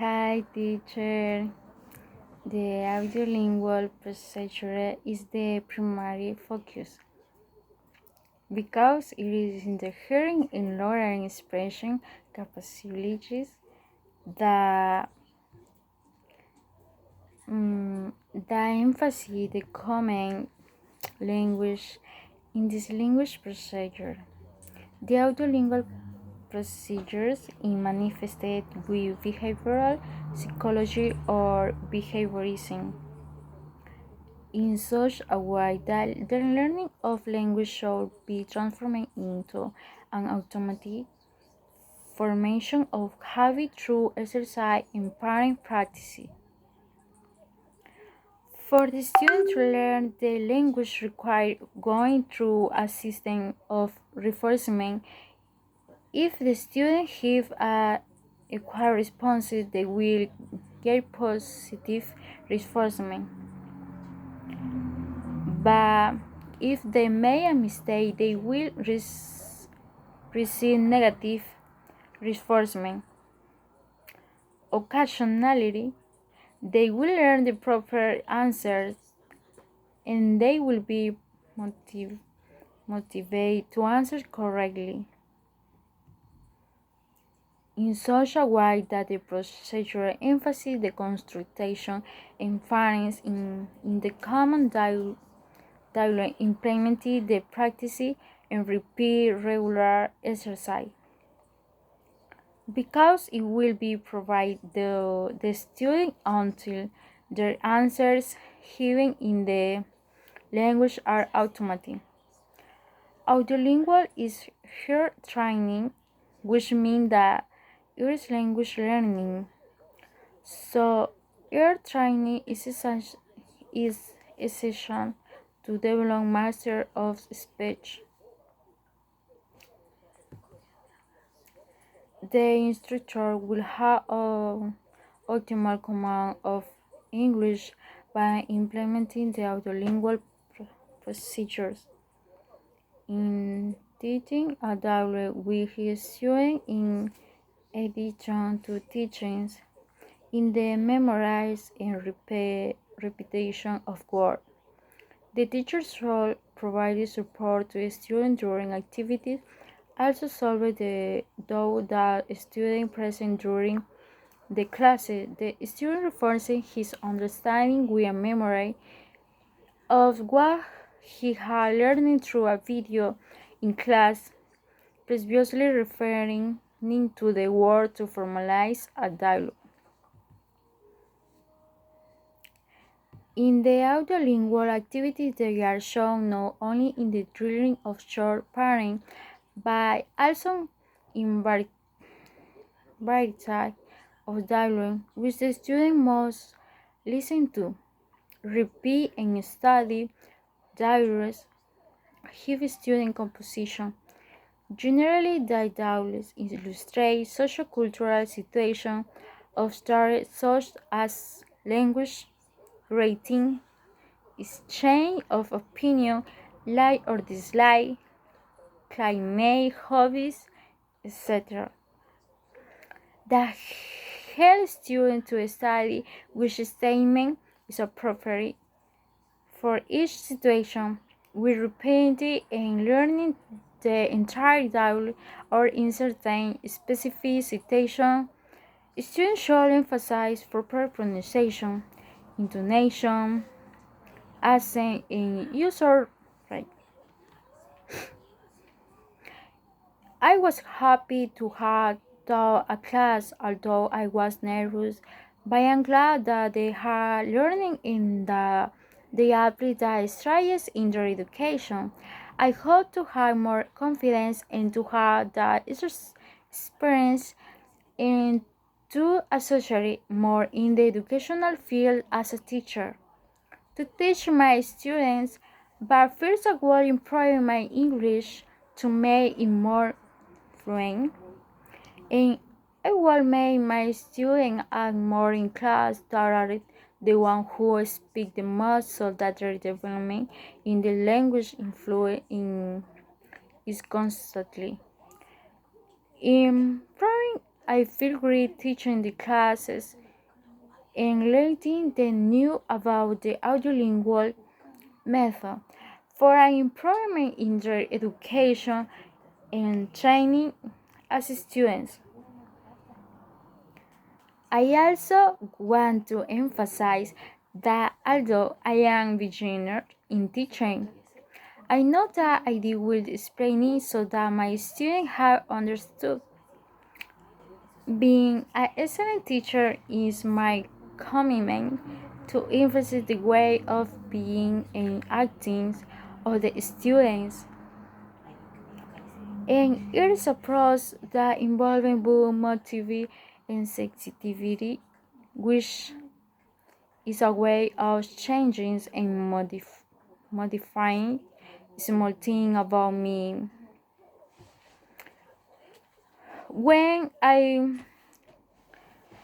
Hi, teacher. The audiolingual procedure is the primary focus because it is in the hearing and oral expression capabilities the the emphasis the common language in this language procedure. The audiolingual procedures is manifested with behavioral psychology or behaviorism in such a way that the learning of language should be transformed into an automatic formation of habit through exercise and parent practice. For the student to learn the language requires going through a system of reinforcement. If the student give a equal responses, they will get positive reinforcement. But if they make a mistake, they will receive negative reinforcement. Occasionally, they will learn the proper answers and they will be motivated to answer correctly in such a way that the procedure emphasizes the construction and findings in the common dialogue implementing the practice and repeat regular exercise. Because it will be provide the student until their answers given in the language are automatic. Audiolingual is ear training, which means that it is language learning. So ear training is essential to develop master of speech. The instructor will have optimal command of English by implementing the audiolingual procedures. In teaching a dialogue with his student in addition to teachings in the memorize and repetition of words. The teacher's role provides support to a student during activities, also solve the doubt that a student present during the class. The student reinforcing his understanding with a memory of what he had learned through a video in class, previously referring to the word to formalize a dialogue. In the audiolingual activities, they are shown not only in the drilling of short pairing, but also in variety of dialogue, which the student must listen to, repeat, and study. Dialogues give student composition. Generally, the dialogues illustrate sociocultural situations of stories such as language, rating, exchange of opinion, like or dislike, climate, hobbies, etc. That help students to study which statement is appropriate for each situation. We repeat it and learning the entire dialogue or in certain specific situation. Students should emphasize proper pronunciation, intonation, accent, and user right. I was happy to have taught a class, although I was nervous, but I am glad that they are learning in they apply the strategies in their education. I hope to have more confidence and to have that experience and to associate more in the educational field as a teacher. To teach my students, but first I will improve my English to make it more fluent, and I will make my students act more in class that are the one who speak the most so that their development in the language influence is constantly improving I feel great teaching the classes and learning the new about the audiolingual method for an improvement in their education and training as students. I also want to emphasize that although I am beginner in teaching, I know that I did with explaining so that my students have understood. Being an excellent teacher is my commitment to emphasize the way of being and acting of the students. And it is a process that involving both motivation and sensitivity, which is a way of changing and modifying small things about me. When I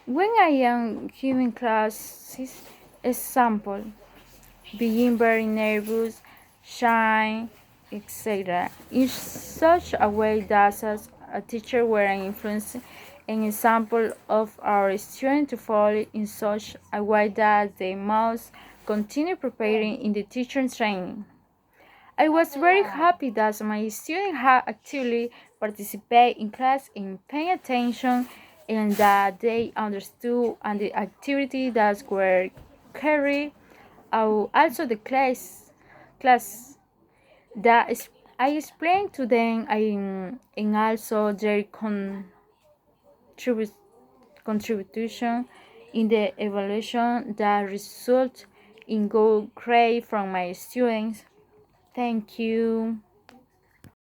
when I am giving classes, example, being very nervous, shy, etc. in such a way that as a teacher were an influence an example of our students to follow in such a way that they must continue preparing in the teacher training. I was very happy that my students had actively participated in class and paying attention and that they understood and the activities that were carried out. Also the class that I explained to them and also their contribu- contribution in the evaluation that result in good grade from my students. Thank you.